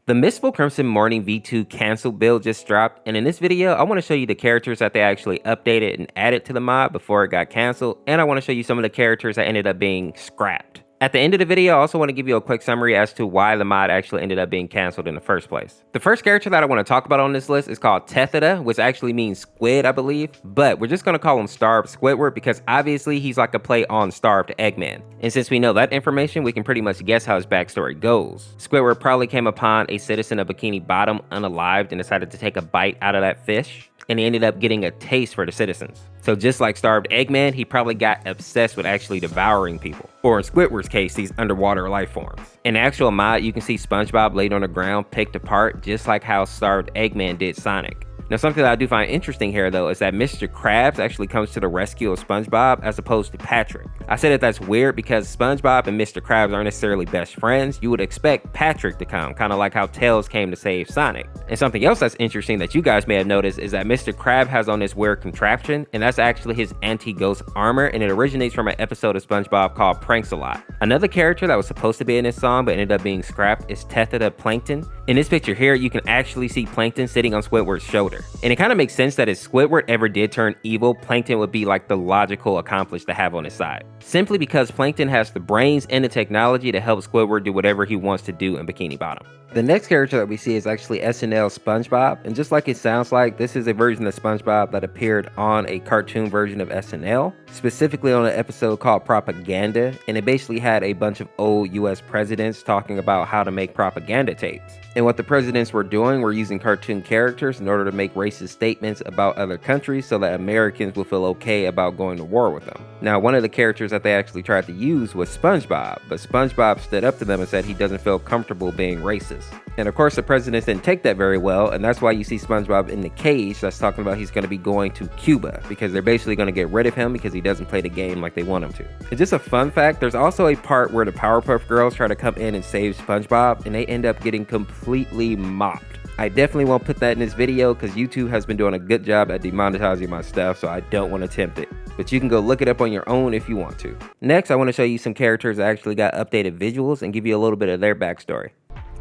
The Mistful Crimson Morning V2 canceled build just dropped, and in this video, I want to show you the characters that they actually updated and added to the mod before it got canceled, and I want to show you some of the characters that ended up being scrapped. At the end of the video, I also want to give you a quick summary as to why the mod actually ended up being canceled in the first place. The first character that I want to talk about on this list is called Toadette, which actually means squid, I believe, but we're just going to call him Starved Squidward because obviously he's like a play on Starved Eggman. And since we know that information, we can pretty much guess how his backstory goes. Squidward probably came upon a citizen of Bikini Bottom unalived and decided to take a bite out of that fish, and he ended up getting a taste for the citizens. So just like Starved Eggman, he probably got obsessed with actually devouring people. Or in Squidward's case, these underwater life forms. In the actual mod, you can see Spongebob laid on the ground, picked apart, just like how Starved Eggman did Sonic. Now, something that I do find interesting here, though, is that Mr. Krabs actually comes to the rescue of SpongeBob as opposed to Patrick. I said that that's weird because SpongeBob and Mr. Krabs aren't necessarily best friends. You would expect Patrick to come, kind of like how Tails came to save Sonic. And something else that's interesting that you guys may have noticed is that Mr. Krab has on this weird contraption, and that's actually his anti-ghost armor, and it originates from an episode of SpongeBob called Pranks-A-Lot. Another character that was supposed to be in this song but ended up being scrapped is Toadette Plankton. In this picture here, you can actually see Plankton sitting on Squidward's shoulder. And it kind of makes sense that if Squidward ever did turn evil, Plankton would be like the logical accomplice to have on his side. Simply because Plankton has the brains and the technology to help Squidward do whatever he wants to do in Bikini Bottom. The next character that we see is actually SNL Spongebob, and just like it sounds like, this is a version of SpongeBob that appeared on a cartoon version of SNL, specifically on an episode called Propaganda, and it basically had a bunch of old US presidents talking about how to make propaganda tapes. And what the presidents were doing were using cartoon characters in order to make racist statements about other countries so that Americans would feel okay about going to war with them. Now, one of the characters that they actually tried to use was SpongeBob, but SpongeBob stood up to them and said he doesn't feel comfortable being racist. And of course, the presidents didn't take that very well, and that's why you see SpongeBob in the cage that's talking about he's going to be going to Cuba, because they're basically going to get rid of him because he doesn't play the game like they want him to. And just a fun fact, there's also a part where the Powerpuff Girls try to come in and save SpongeBob, and they end up getting completely mopped. I definitely won't put that in this video because YouTube has been doing a good job at demonetizing my stuff, so I don't want to attempt it. But you can go look it up on your own if you want to. Next, I want to show you some characters that actually got updated visuals and give you a little bit of their backstory.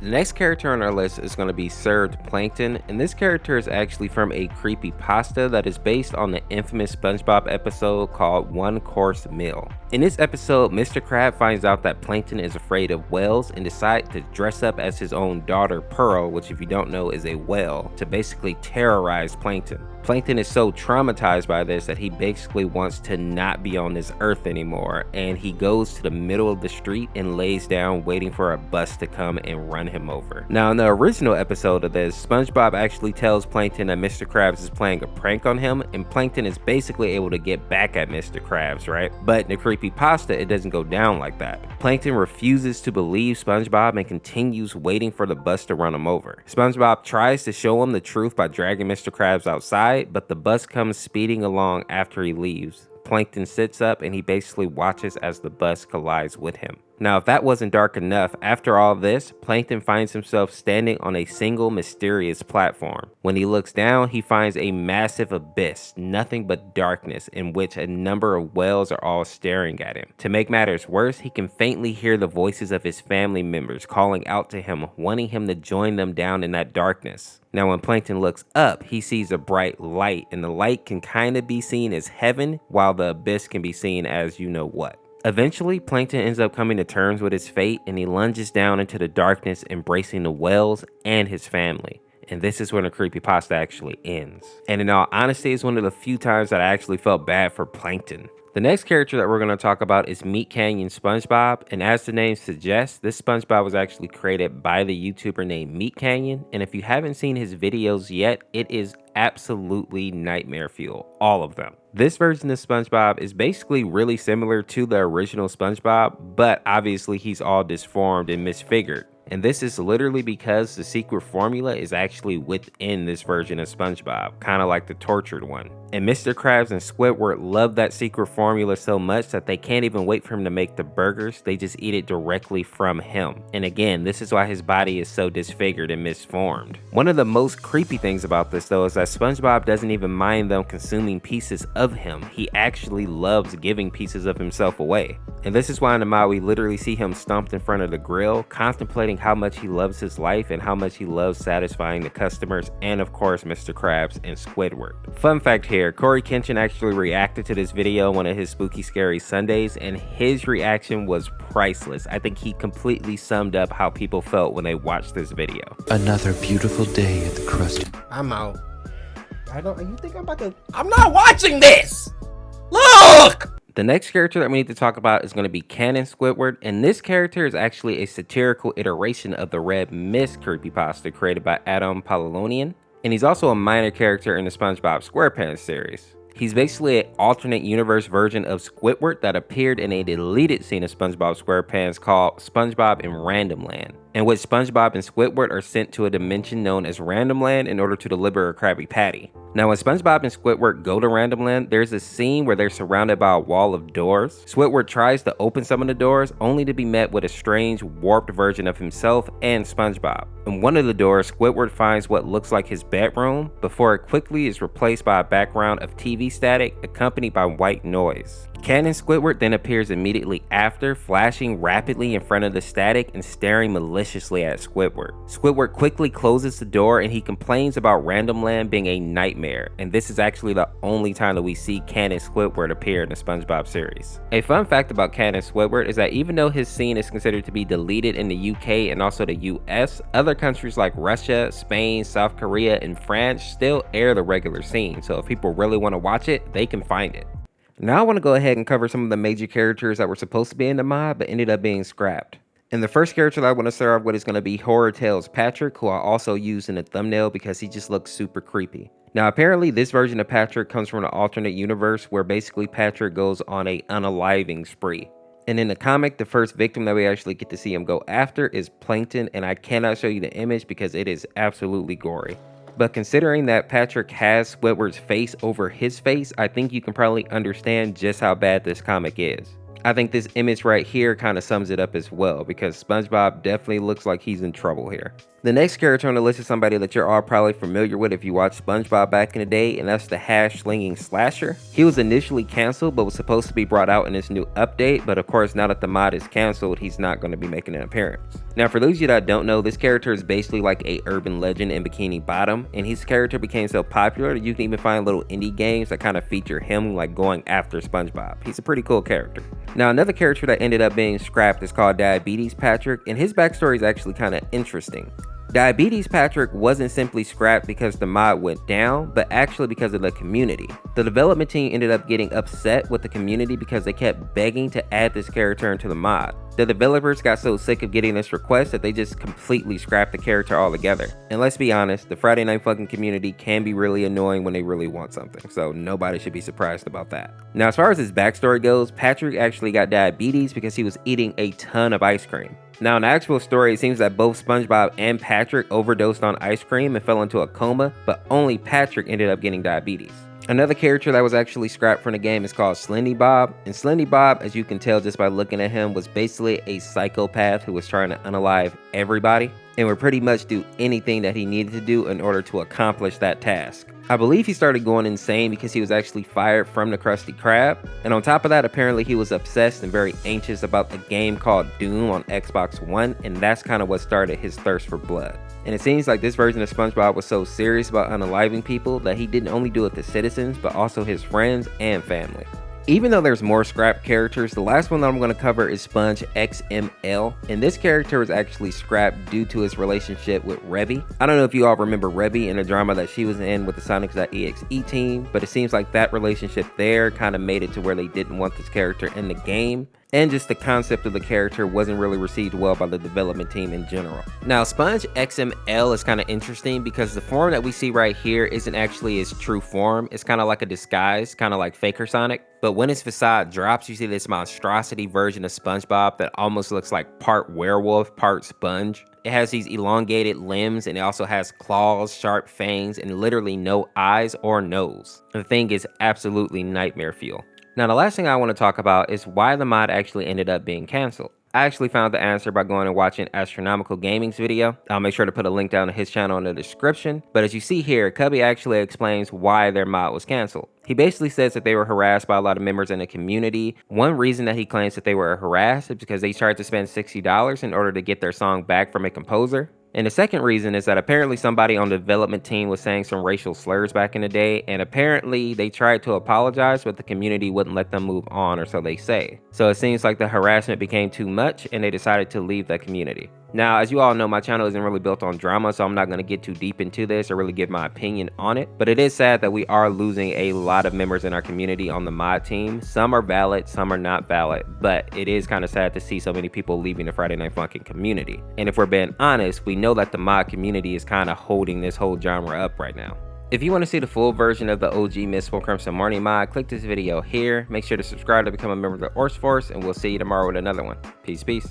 The next character on our list is going to be Served Plankton, and this character is actually from a creepypasta that is based on the infamous SpongeBob episode called One Course Meal. In this episode, Mr. Krab finds out that Plankton is afraid of whales and decides to dress up as his own daughter Pearl, which if you don't know is a whale, to basically terrorize Plankton. Plankton is so traumatized by this that he basically wants to not be on this earth anymore, and he goes to the middle of the street and lays down waiting for a bus to come and run him over. Now, in the original episode of this, SpongeBob actually tells Plankton that Mr. Krabs is playing a prank on him, and Plankton is basically able to get back at Mr. Krabs, right? But in the creepypasta, it doesn't go down like that. Plankton refuses to believe SpongeBob and continues waiting for the bus to run him over. SpongeBob tries to show him the truth by dragging Mr. Krabs outside, but the bus comes speeding along after he leaves. Plankton sits up and he basically watches as the bus collides with him. Now, if that wasn't dark enough, after all this, Plankton finds himself standing on a single mysterious platform. When he looks down, he finds a massive abyss, nothing but darkness, in which a number of whales are all staring at him. To make matters worse, he can faintly hear the voices of his family members calling out to him, wanting him to join them down in that darkness. Now, when Plankton looks up, he sees a bright light, and the light can kind of be seen as heaven, while the abyss can be seen as you know what. Eventually, Plankton ends up coming to terms with his fate, and he lunges down into the darkness, embracing the whales and his family. And this is when the creepypasta actually ends. And in all honesty, it's one of the few times that I actually felt bad for Plankton. The next character that we're going to talk about is Meat Canyon Spongebob, and as the name suggests, this SpongeBob was actually created by the YouTuber named Meat Canyon, and if you haven't seen his videos yet, it is absolutely nightmare fuel, all of them. This version of SpongeBob is basically really similar to the original SpongeBob, but obviously he's all disformed and misfigured. And this is literally because the secret formula is actually within this version of SpongeBob, kind of like the tortured one. And Mr. Krabs and Squidward love that secret formula so much that they can't even wait for him to make the burgers, they just eat it directly from him. And again, this is why his body is so disfigured and misformed. One of the most creepy things about this though is that SpongeBob doesn't even mind them consuming pieces of him. He actually loves giving pieces of himself away. And this is why in the mod we literally see him stomped in front of the grill, contemplating how much he loves his life and how much he loves satisfying the customers and of course Mr. Krabs and Squidward. Fun fact here, Corey Kenshin actually reacted to this video on one of his Spooky Scary Sundays and his reaction was priceless. I think he completely summed up how people felt when they watched this video. Another beautiful day at the Krusty. I'm out. You think I'm about to? I'm not watching this! Look! The next character that we need to talk about is going to be Canon Squidward, and this character is actually a satirical iteration of the Red Mist creepypasta created by Adam Polilonian, and he's also a minor character in the SpongeBob SquarePants series. He's basically an alternate universe version of Squidward that appeared in a deleted scene of SpongeBob SquarePants called SpongeBob in Random Land, in which SpongeBob and Squidward are sent to a dimension known as Random Land in order to deliver a Krabby Patty. Now when SpongeBob and Squidward go to Random Land, there's a scene where they're surrounded by a wall of doors. Squidward tries to open some of the doors only to be met with a strange warped version of himself and SpongeBob. In one of the doors, Squidward finds what looks like his bedroom before it quickly is replaced by a background of TV static accompanied by white noise. Canon Squidward then appears immediately after, flashing rapidly in front of the static and staring maliciously at Squidward. Squidward quickly closes the door and he complains about Random Land being a nightmare, and this is actually the only time that we see Canon Squidward appear in the SpongeBob series. A fun fact about Canon Squidward is that even though his scene is considered to be deleted in the UK and also the US, other countries like Russia, Spain, South Korea, and France still air the regular scene, so if people really want to watch it, they can find it. Now I want to go ahead and cover some of the major characters that were supposed to be in the mod but ended up being scrapped. And the first character that I want to start off with is going to be Horror Tales Patrick, who I also used in the thumbnail because he just looks super creepy. Now apparently this version of Patrick comes from an alternate universe where basically Patrick goes on a unaliving spree. And in the comic, the first victim that we actually get to see him go after is Plankton, and I cannot show you the image because it is absolutely gory. But considering that Patrick has Squidward's face over his face, I think you can probably understand just how bad this comic is. I think this image right here kind of sums it up as well, because SpongeBob definitely looks like he's in trouble here. The next character on the list is somebody that you're all probably familiar with if you watched SpongeBob back in the day, and that's the hash-slinging slasher. He was initially canceled but was supposed to be brought out in this new update, but of course now that the mod is canceled, he's not going to be making an appearance. Now for those of you that don't know, this character is basically like a urban legend in Bikini Bottom, and his character became so popular that you can even find little indie games that kind of feature him like going after SpongeBob. He's a pretty cool character. Now another character that ended up being scrapped is called Diabetes Patrick, and his backstory is actually kind of interesting. Diabetes Patrick wasn't simply scrapped because the mod went down, but actually because of the community. The development team ended up getting upset with the community because they kept begging to add this character into the mod. The developers got so sick of getting this request that they just completely scrapped the character altogether. And let's be honest, the Friday Night Funkin' community can be really annoying when they really want something, so nobody should be surprised about that. Now as far as his backstory goes, Patrick actually got diabetes because he was eating a ton of ice cream. Now in the actual story, it seems that both SpongeBob and Patrick overdosed on ice cream and fell into a coma, but only Patrick ended up getting diabetes. Another character that was actually scrapped from the game is called Slendy Bob, and Slendy Bob, as you can tell just by looking at him, was basically a psychopath who was trying to unalive everybody and would pretty much do anything that he needed to do in order to accomplish that task. I believe he started going insane because he was actually fired from the Krusty Krab, and on top of that, apparently he was obsessed and very anxious about a game called Doom on Xbox One, and that's kind of what started his thirst for blood. And it seems like this version of SpongeBob was so serious about unaliving people that he didn't only do it to citizens, but also his friends and family. Even though there's more scrap characters, the last one that I'm going to cover is Sponge XML, and this character was actually scrapped due to his relationship with Revy. I don't know if you all remember Revy and the drama that she was in with the Sonics.exe team, but it seems like that relationship there kind of made it to where they didn't want this character in the game, and just the concept of the character wasn't really received well by the development team in general. Now Sponge XML is kind of interesting because the form that we see right here isn't actually his true form. It's kind of like a disguise, kind of like Faker Sonic. But when his facade drops, you see this monstrosity version of SpongeBob that almost looks like part werewolf, part sponge. It has these elongated limbs, and it also has claws, sharp fangs, and literally no eyes or nose. The thing is absolutely nightmare fuel. Now, the last thing I want to talk about is why the mod actually ended up being canceled. I actually found the answer by going and watching AstronomicalGaming's video. I'll make sure to put a link down to his channel in the description. But as you see here, Cubby actually explains why their mod was canceled. He basically says that they were harassed by a lot of members in the community. One reason that he claims that they were harassed is because they tried to spend $60 in order to get their song back from a composer. And the second reason is that apparently somebody on the development team was saying some racial slurs back in the day, and apparently they tried to apologize, but the community wouldn't let them move on, or so they say. So it seems like the harassment became too much, and they decided to leave the community. Now, as you all know, my channel isn't really built on drama, so I'm not going to get too deep into this or really give my opinion on it. But it is sad that we are losing a lot of members in our community on the mod team. Some are valid, some are not valid. But it is kind of sad to see so many people leaving the Friday Night Funkin' community. And if we're being honest, we know that the mod community is kind of holding this whole genre up right now. If you want to see the full version of the OG Mistful Crimson Morning mod, click this video here. Make sure to subscribe to become a member of the Orseofkorse, and we'll see you tomorrow with another one. Peace, peace.